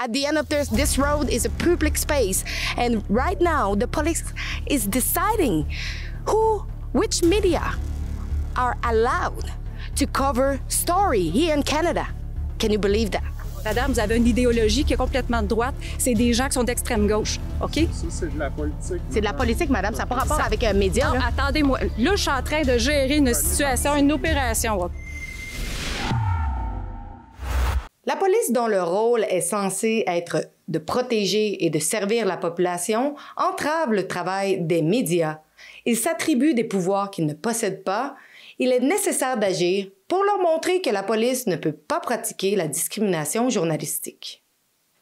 At the end of this road is a public space, and right now the police is deciding which media are allowed to cover story here in Canada. Can you believe that? Madame, vous avez une idéologie qui est complètement de droite. C'est des gens qui sont d'extrême gauche, OK? Ça, c'est de la politique. C'est de la politique, madame. Ça n'a pas rapport avec un média. Non, attendez-moi. Là, je suis en train de gérer une situation, une opération. La police, dont le rôle est censé être de protéger et de servir la population, entrave le travail des médias. Ils s'attribuent des pouvoirs qu'ils ne possèdent pas. Il est nécessaire d'agir pour leur montrer que la police ne peut pas pratiquer la discrimination journalistique.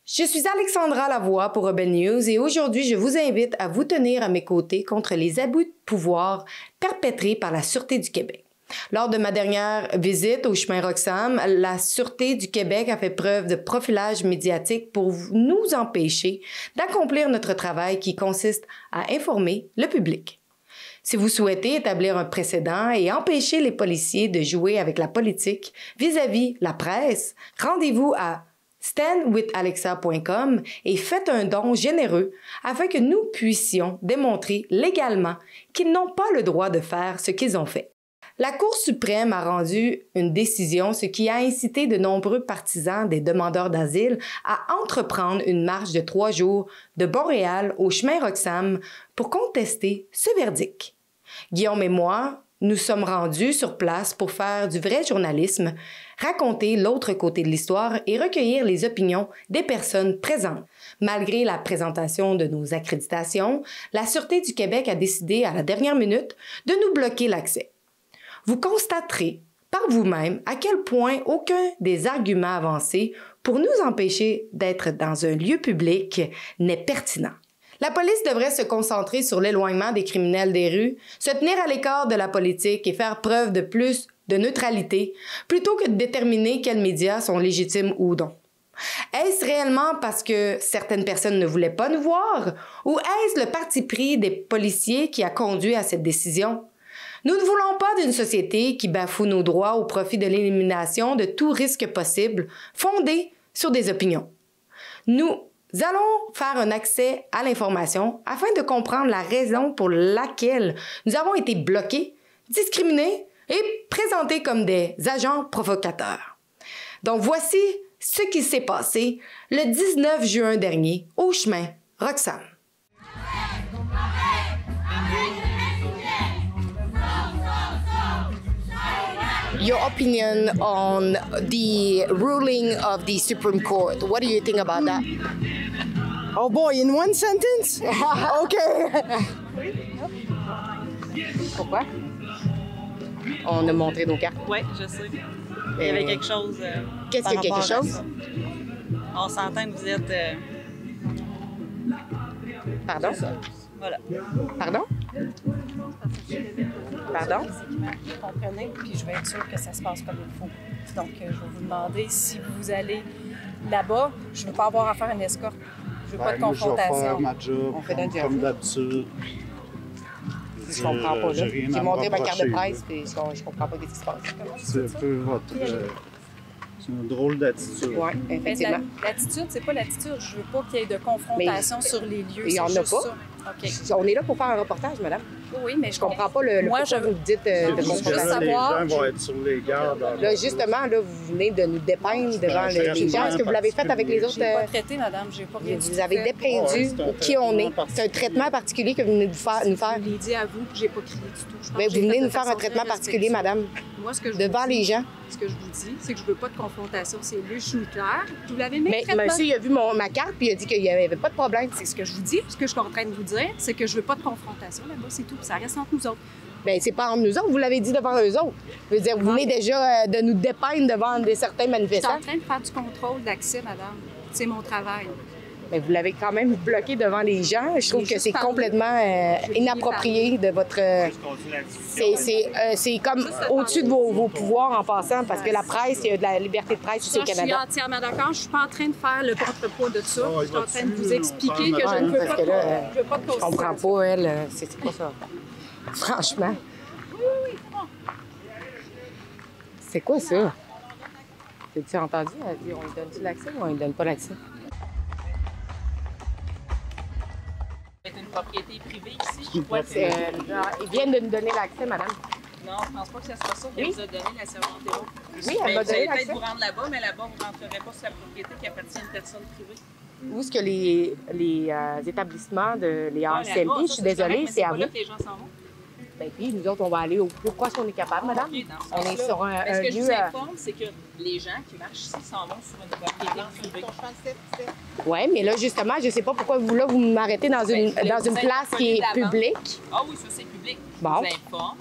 Je suis Alexandra Lavoie pour Rebel News et aujourd'hui, je vous invite à vous tenir à mes côtés contre les abus de pouvoir perpétrés par la Sûreté du Québec. Lors de ma dernière visite au chemin Roxham, la Sûreté du Québec a fait preuve de profilage médiatique pour nous empêcher d'accomplir notre travail qui consiste à informer le public. Si vous souhaitez établir un précédent et empêcher les policiers de jouer avec la politique vis-à-vis la presse, rendez-vous à standwithalexa.com et faites un don généreux afin que nous puissions démontrer légalement qu'ils n'ont pas le droit de faire ce qu'ils ont fait. La Cour suprême a rendu une décision, ce qui a incité de nombreux partisans des demandeurs d'asile à entreprendre une marche de 3 jours de Montréal au chemin Roxham pour contester ce verdict. Guillaume et moi, nous sommes rendus sur place pour faire du vrai journalisme, raconter l'autre côté de l'histoire et recueillir les opinions des personnes présentes. Malgré la présentation de nos accréditations, la Sûreté du Québec a décidé à la dernière minute de nous bloquer l'accès. Vous constaterez par vous-même à quel point aucun des arguments avancés pour nous empêcher d'être dans un lieu public n'est pertinent. La police devrait se concentrer sur l'éloignement des criminels des rues, se tenir à l'écart de la politique et faire preuve de plus de neutralité, plutôt que de déterminer quels médias sont légitimes ou non. Est-ce réellement parce que certaines personnes ne voulaient pas nous voir, ou est-ce le parti pris des policiers qui a conduit à cette décision? Nous ne voulons pas d'une société qui bafoue nos droits au profit de l'élimination de tout risque possible fondé sur des opinions. Nous allons faire un accès à l'information afin de comprendre la raison pour laquelle nous avons été bloqués, discriminés et présentés comme des agents provocateurs. Donc voici ce qui s'est passé le 19 juin dernier au chemin Roxham. Your opinion on the ruling of the Supreme Court. What do you think about that? Oh boy, in one sentence? Okay. Pourquoi? On a montré nos cartes. Oui, je sais. Il y avait quelque chose. Qu'est-ce qu'il y a quelque chose? On s'entend que vous êtes. Pardon? Voilà. Pardon? Pardon? Vous comprenez, puis je vais être sûre que ça se passe comme il faut. Donc, je vais vous demander si vous allez là-bas, je ne veux pas avoir à faire une escorte. Je ne veux pas de confrontation. Je vais faire ma job, On fait notre job. comme d'habitude. Je comprends pas, là. J'ai montré ma carte de presse, puis je comprends pas ce qui se passe. C'est un peu votre... c'est une drôle d'attitude. Oui, effectivement. L'attitude, c'est pas l'attitude. Je veux pas qu'il y ait de confrontation sur les lieux. Il y en a pas. Ça. OK. On est là pour faire un reportage, madame. Oui, mais Je comprends pas le Moi, pourquoi je vous dites de juste confrontation. savoir- Les gens vont être sur les gardes. Là, justement, là, vous venez de nous dépeindre devant les gens. Est-ce que vous l'avez fait avec les autres? j'ai pas traité, madame. J'ai pas rien du Vous tout avez fait. dépeindu qui on est. C'est un traitement particulier que vous venez de nous faire. Je l'ai dit à vous, j'ai pas crié du tout. Je pense Mais que vous j'ai venez fait nous de faire un façon traitement très particulier, respectueuse. madame, Moi, ce que je devant vous dis, les gens. Ce que je vous dis, c'est que je veux pas de confrontation. C'est le je suis claire. Vous l'avez mis Mais traitement. monsieur, il a vu ma carte puis il a dit qu'il n'y avait pas de problème. C'est ce que je vous dis. Ce que je suis en train de vous dire, c'est que je veux pas de confrontation là-bas, c'est tout. Puis ça reste entre nous autres. Bien, c'est pas entre nous autres, vous l'avez dit devant eux autres. Je veux dire, vous venez déjà de nous dépeindre devant certains Je suis manifestants. en train de faire du contrôle d'accès, madame. C'est mon travail. Mais vous l'avez quand même bloqué devant les gens. Je trouve J'ai que juste c'est parlé. complètement inapproprié de votre... c'est comme au-dessus de vos pouvoirs en passant, parce que la presse, il y a de la liberté de presse ici Ça, au je suis Canada. entièrement d'accord. Je suis pas en train de faire le contre-poids de ça. Oh, Je suis en train de vous expliquer que Ouais, je ne veux parce pas, que là, je veux pas de Je comprends pas, elle. C'est pas ça. Franchement. C'est quoi ça? T'as-tu entendu? Elle dit, on lui donne-tu l'accès ou on lui donne pas l'accès? propriété privée ici? C'est une propriété. Ils viennent de nous donner l'accès, madame. Non, je pense pas que ça soit ça qu'elle vous a donné, la servante Théo. Oui, elle m'a Vous allez donné peut-être l'accès. vous rendre là-bas, mais là-bas, vous ne rentrerez pas sur la propriété qui appartient à une personne privée. Où est-ce que les établissements de les Ah, RCMP, là-bas, je ça, suis c'est désolée, correct, mais c'est à pas vous. là que les gens s'en vont. Ben, puis nous autres, on va aller au plus proche qu'on est capable, madame. Ok, dans ce On est sens-là. sur Mais un ce que je lieu... vous informe, c'est que les gens qui marchent ici s'en vont sur une propriété privée. Oui, mais là, justement, je sais pas pourquoi vous m'arrêtez dans une Ben, je voulais vous place qui est informer d'avance. publique. Ah oui, ça c'est public. Bon. Je vous informe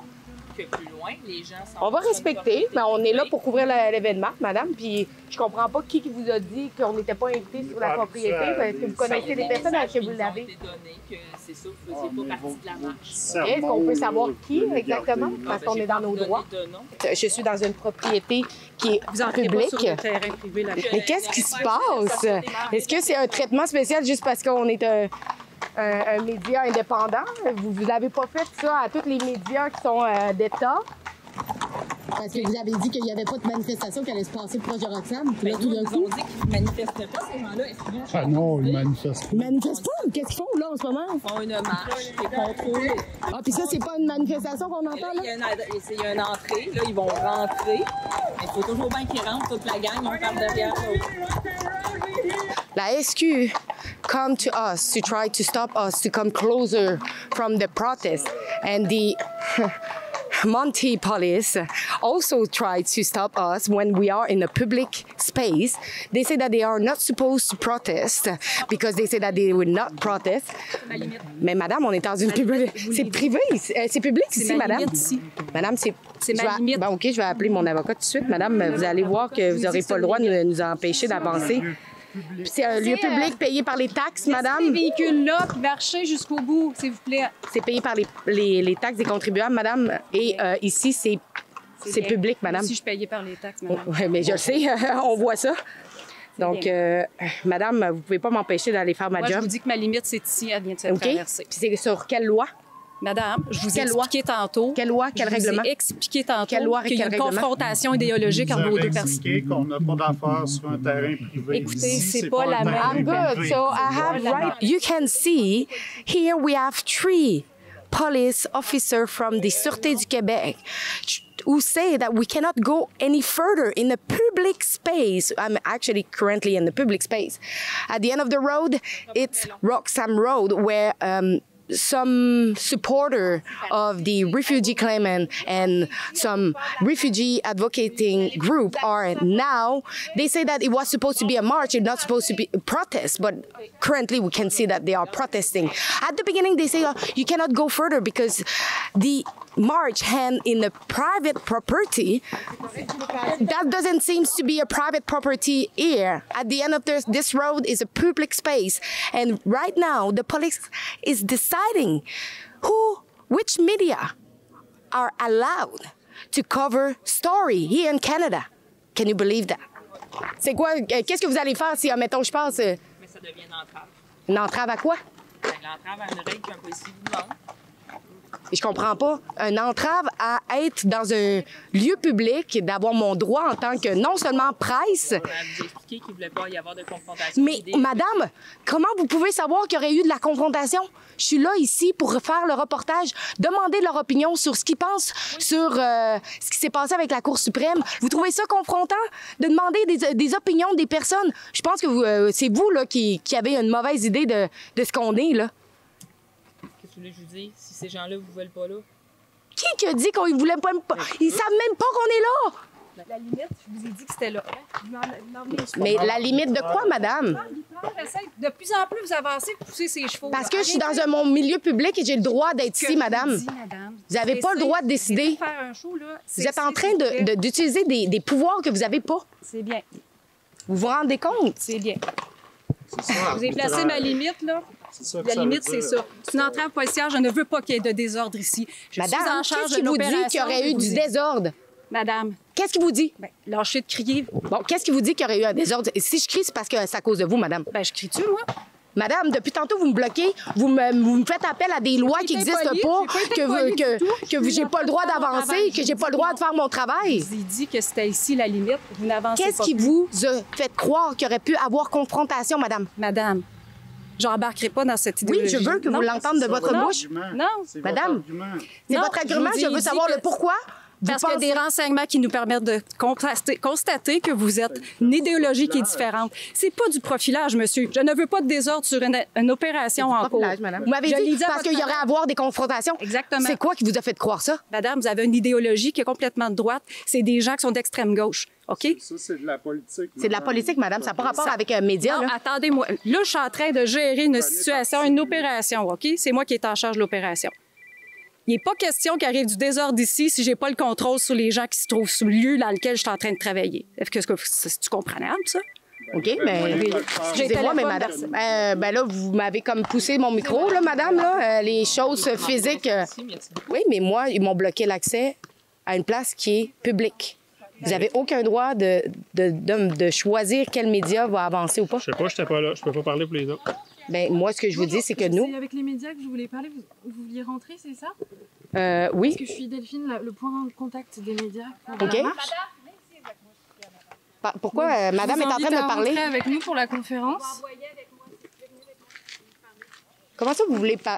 que plus loin, les gens s'en On vont va sur une respecter, propriété mais on est là privée. pour couvrir l'événement, madame. Puis je comprends pas qui vous a dit qu'on n'était pas invité sur la Ah, propriété. ça, Est-ce que vous connaissez des personnes à qui vous l'avez? Ils ont été donnés que c'est ça, vous ne faisiez pas partie de la marche. Est-ce qu'on peut savoir qui exactement? Parce qu'on est dans nos droits. De nom. Je suis dans une propriété qui est Vous entrez pas sur le publique. terrain privé là. Mais qu'est-ce qui se passe? Est-ce que c'est un traitement spécial juste parce qu'on est un média indépendant? Vous n'avez pas fait ça à tous les médias qui sont d'État? Parce que vous avez dit qu'il n'y avait pas de manifestation qui allait se passer proche de Roxham. Puis là, Nous, ils nous ont dit qu'ils ne manifestaient pas, ces gens-là. Est-ce qu'ils vont Ah non, ils manifestent. Ils manifestent pas? Qu'est-ce qu'ils font là en ce moment? Ils font une marche qui est contrôlée. Ah, puis ça, c'est pas une manifestation qu'on Et entend là, là? il y a une entrée, là, ils vont rentrer. Il faut toujours bien qu'ils rentrent, toute la gang, un par derrière l'autre. La SQ come to us to try to stop us to come closer from the protest, and the Monty police also try to stop us when we are in a public space. They say that they are not supposed to protest because they say that they will not protest. Mais madame, on est dans une public. C'est privé, c'est public ici, ma madame. limite ici. Madame, c'est C'est je ma vais- limite. Bon, OK, je vais appeler mon avocat tout de suite. Madame, vous allez voir que vous n'aurez pas le droit de nous empêcher d'avancer. Puis c'est un lieu public payé par les taxes, Les madame. véhicules-là, puis marchez jusqu'au bout, s'il vous plaît. C'est payé par les taxes des contribuables, madame. Et ici, c'est bien. public, madame. Si je payais par les taxes, madame. Oui, mais je le sais, on voit ça. Donc, madame, vous pouvez pas m'empêcher d'aller faire ma Moi, je job. vous dis que ma limite, c'est ici, elle vient de s'être OK? traversée. Puis c'est sur quelle loi? Madame, je vous ai Quelle loi? expliqué tantôt. Quelle loi? Quel je règlement? vous ai expliqué tantôt Quelle loi et qu'il y a quel une règlement? confrontation idéologique entre vos deux personnes. expliqué qu'on n'a pas d'affaires sur un terrain privé. Écoutez, Ici, c'est pas un la même. terrain I'm good. privé. So I have right. You can see here we have 3 police officers from the Sûreté du Québec who say that we cannot go any further in the public space. I'm actually currently in the public space. At the end of the road, it's Roxham Road, where some supporter of the refugee claimant and some refugee advocating group are now, they say that it was supposed to be a march, it's not supposed to be a protest, but currently we can see that they are protesting. At the beginning, they say, you cannot go further because the march hand in the private property, that doesn't seem to be a private property here. At the end of this road is a public space. And right now, the police is deciding which media are allowed to cover story here in Canada. Can you believe that? C'est quoi? Qu'est-ce que vous allez faire si, mettons, je passe Mais ça devient une entrave. une entrave à quoi? L'entrave à une règle qu'un policier vous demande. Et je comprends pas. Une entrave à être dans un lieu public, d'avoir mon droit en tant que non seulement presse, On a vous expliqué qu'il ne voulait pas y avoir de confrontation. mais madame, comment vous pouvez savoir qu'il y aurait eu de la confrontation? Je suis là ici pour faire le reportage, demander leur opinion sur ce qu'ils pensent sur ce qui s'est passé avec la Cour suprême. Vous trouvez ça confrontant de demander des opinions des personnes? Je pense que c'est vous là, qui avez une mauvaise idée de ce qu'on est, là. Qu'est-ce que vous voulez que je vous dise? Si ces gens-là vous veulent pas là. Qui a dit qu'on ne voulait pas... Ils savent même pas qu'on est là! La limite, je vous ai dit que c'était là. Mais la limite de quoi, madame? De plus en plus, vous avancez, vous poussez ses chevaux. Parce que je suis dans mon milieu public et j'ai le droit d'être ici, madame. Vous n'avez pas le droit de décider. Faire un show, là, Vous êtes en train d'utiliser des pouvoirs que vous n'avez pas. C'est bien, Vous vous rendez compte? c'est bien. C'est ça, Je vous ai placé arbitraire. ma limite, là. C'est ça que La ça veut limite, c'est dire. ça. C'est une entrave policière. Je ne veux pas qu'il y ait de désordre ici. Je suis en Madame, charge qu'est-ce de qui vous dit qu'il y l'opération, aurait eu je vous du ai- désordre? Madame, Qu'est-ce qui vous dit? ben, lâchez de crier. Bon, qu'est-ce qui vous dit qu'il y aurait eu un désordre? Et si je crie, c'est parce que c'est à cause de vous, madame. Ben, je crie-tu, moi? Madame, depuis tantôt, vous me bloquez, vous me faites appel à des lois qui été n'existent polie, pas, j'ai pas été que polie du tout. que j'ai pas le droit d'avancer, travail. que j'ai pas le droit de faire mon travail. Je vous ai dit que c'était ici la limite. Vous n'avancez pas. Qu'est-ce qui plus. vous a fait croire qu'il y aurait pu avoir confrontation, madame? Madame, J'embarquerai pas dans cette Oui, idéologie. je veux que Non. vous l'entendez de votre Non. bouche. Non. C'est Madame. votre argument. C'est Non, votre argument. je Je vous veux dis savoir que- le pourquoi. Vous Parce qu'il y a pensez- des renseignements qui nous permettent de constater que vous êtes une idéologie qui est différente. C'est pas du profilage, monsieur. Je ne veux pas de désordre sur une opération en cours. Profilage, madame. Vous m'avez Je l'ai dit dit à parce votre qu'il y aurait à avoir des confrontations. Exactement. C'est quoi qui vous a fait croire ça? Madame, vous avez une idéologie qui est complètement de droite. C'est des gens qui sont d'extrême gauche. OK? Ça, c'est de la politique. C'est de la politique, madame. Ça n'a pas rapport avec un média. Non, Là. attendez-moi. Là, je suis en train de gérer une situation, une opération, OK? C'est moi qui est en charge de l'opération. Il n'est pas question qu'il arrive du désordre ici si j'ai pas le contrôle sur les gens qui se trouvent sur le lieu dans lequel je suis en train de travailler. Est-ce que c'est-tu comprenable, ça? OK, mais J'ai excusez-moi, mais madame, ben là, vous m'avez comme poussé mon micro, là, madame, là. Les choses physiques. Oui, mais moi, ils m'ont bloqué l'accès à une place qui est publique. Vous n'avez aucun droit de choisir quel média va avancer ou pas. Je sais pas, je n'étais pas là. Je peux pas parler pour les autres. Ben moi, ce que je vous dis, c'est que nous. C'est avec les médias que je voulais parler. Vous vouliez rentrer, c'est ça? Oui. Parce que je suis Delphine, le point de contact des médias. OK. Pourquoi madame est en train de me parler? Rentrer avec nous pour la conférence. Comment ça, vous voulez pas?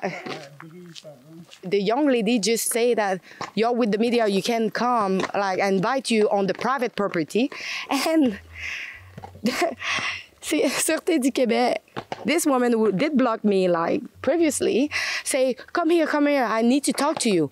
The young lady just say that you're with the media, you can come, like, invite you on the private property. And c'est Sûreté du Québec. This woman who did block me, like, previously, say, come here, I need to talk to you.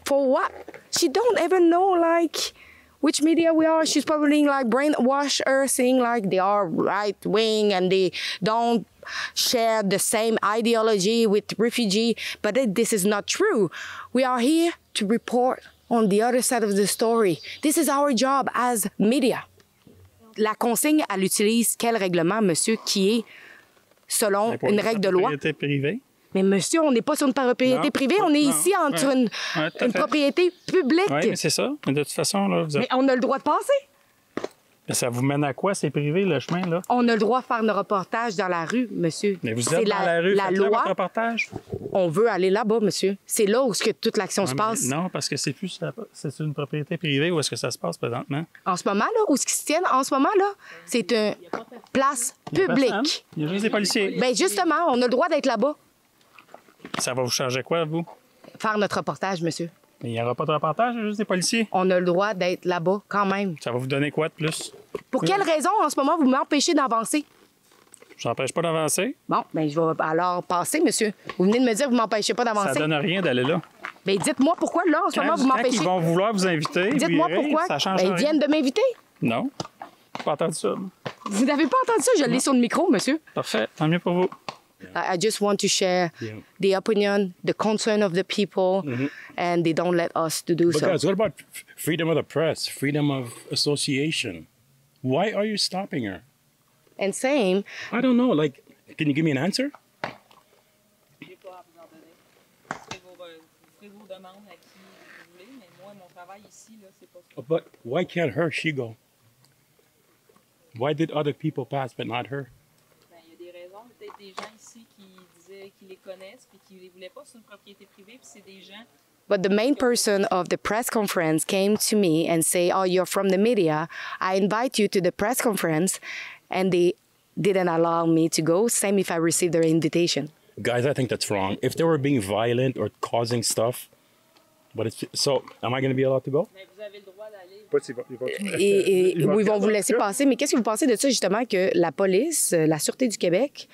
For what? She don't even know, like, which media we are. She's probably, like, brainwash her, saying, like, they are right-wing and they don't share the same ideology with refugee, but this is not true. We are here to report on the other side of the story. This is our job as media. La consigne, elle utilise quel règlement, monsieur, qui est selon une règle de loi? Propriété privée. Mais monsieur, on n'est pas sur une propriété Non. privée, on est Non. ici entre Ouais. une, Ouais, tout à une fait. propriété publique. Oui, mais c'est ça. Mais de toute façon, là, vous Mais on a le droit de passer. Mais ça vous mène à quoi? C'est privé, le chemin, là? On a le droit de faire nos reportages dans la rue, monsieur. Mais vous C'est êtes dans la rue, La faites-le, loi, votre reportage. on veut aller là-bas, monsieur. C'est là où ce que toute l'action se Ouais, mais passe. Non, parce que c'est une propriété privée. Où est-ce que ça se passe présentement? En ce moment, là, où ce qui se tiennent, en ce moment, là, c'est une place Personne. publique. Il y a juste des policiers. Bien, justement, on a le droit d'être là-bas. Ça va vous changer quoi, vous? Faire notre reportage, monsieur. Mais il n'y aura pas de reportage, il y a juste des policiers. On a le droit d'être là-bas quand même. Ça va vous donner quoi de plus? Pour quelle raison, en ce moment, vous m'empêchez d'avancer? Je n'empêche pas d'avancer. Bon, bien, je vais alors passer, monsieur. Vous venez de me dire que vous m'empêchez pas Ça d'avancer. donne rien d'aller là. Bien, dites-moi pourquoi, là, en ce moment, vous Quand m'empêchez. ils vont vouloir vous inviter, vous Dites-moi irez, pourquoi. ça change Ben, ils rien. viennent de m'inviter. Non, j'ai pas entendu ça. moi. Vous n'avez pas entendu ça? Je l'ai sur le micro, monsieur. Parfait, tant mieux pour vous. I just want to share the opinion, the concern of the people, and they don't let us to do But so. guys, what about freedom of the press, freedom of association? Why are you stopping her? And same, I don't know. Like, can you give me an answer? Je n'ai pas à vous en donner. Vous ferez vos demandes à qui vous voulez, mais moi, mon travail ici, là, c'est pas ça. But why can't she go? Why did other people pass but not her? Ben, il y a des raisons. Peut-être des gens ici qui disaient qu'ils les connaissent puis qu'ils ne les voulaient pas. C'est une propriété privée, puis c'est des gens. but the main person of the press conference came to me and say, "Oh, you're from the media. I invite you to the press conference," and they didn't allow me to go. Same if I received their invitation. Guys, I think that's wrong. If they were being violent or causing stuff, but it's so. Am I going to be allowed to go? Mais vous avez le droit d'aller. Et oui, ils vont vous laisser passer. Mais qu'est-ce que vous pensez de ça, justement, que la police, la Sûreté du Québec,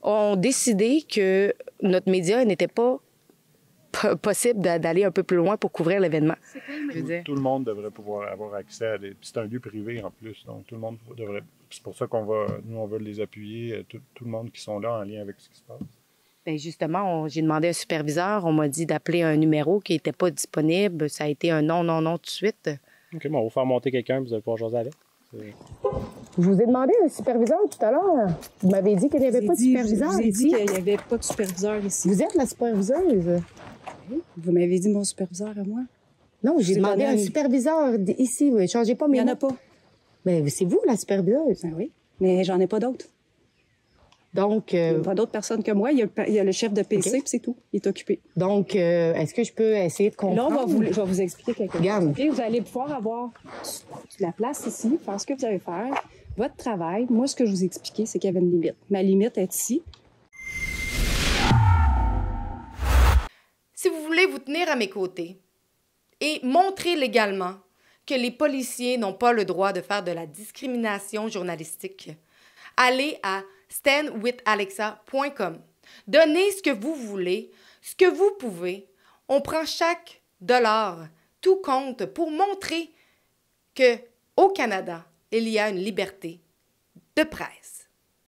ont décidé que notre média n'était pas possible d'aller un peu plus loin pour couvrir l'événement? Je veux dire. Tout le monde devrait pouvoir avoir accès à des... C'est un lieu privé en plus, donc tout le monde devrait... C'est pour ça nous, on veut les appuyer, tout le monde qui sont là en lien avec ce qui se passe. Bien, justement, j'ai demandé à un superviseur, on m'a dit d'appeler un numéro qui n'était pas disponible. Ça a été un non tout de suite. OK, bon, on va faire monter quelqu'un, vous allez pouvoir jaser avec. Je vous ai demandé un superviseur tout à l'heure. Vous m'avez dit qu'il n'y avait pas de superviseur Je vous ai dit ici. qu'il n'y avait pas de superviseur ici. Vous êtes la superviseuse? Vous m'avez dit mon superviseur à moi. Non, j'ai C'est demandé donné un une- superviseur ici. Ne changez pas Il mes n'y en a mots. pas. Mais c'est vous, la superviseuse. Ben oui, mais j'en ai pas d'autres. Donc, Il n'y a pas d'autres personnes que moi. Il y a le chef de PC, OK. puis c'est tout. Il est occupé. est-ce que je peux essayer de Là, comprendre? je vais vous expliquer quelque chose. Regarde. OK? Vous allez pouvoir avoir la place ici, faire ce que vous allez faire. Votre travail, moi, ce que je vous ai expliqué, c'est qu'il y avait une limite. Ma limite est ici. Si vous voulez vous tenir à mes côtés et montrer légalement que les policiers n'ont pas le droit de faire de la discrimination journalistique, allez à standwithalexa.com. Donnez ce que vous voulez, ce que vous pouvez. On prend chaque dollar, tout compte pour montrer qu'au Canada, il y a une liberté de presse.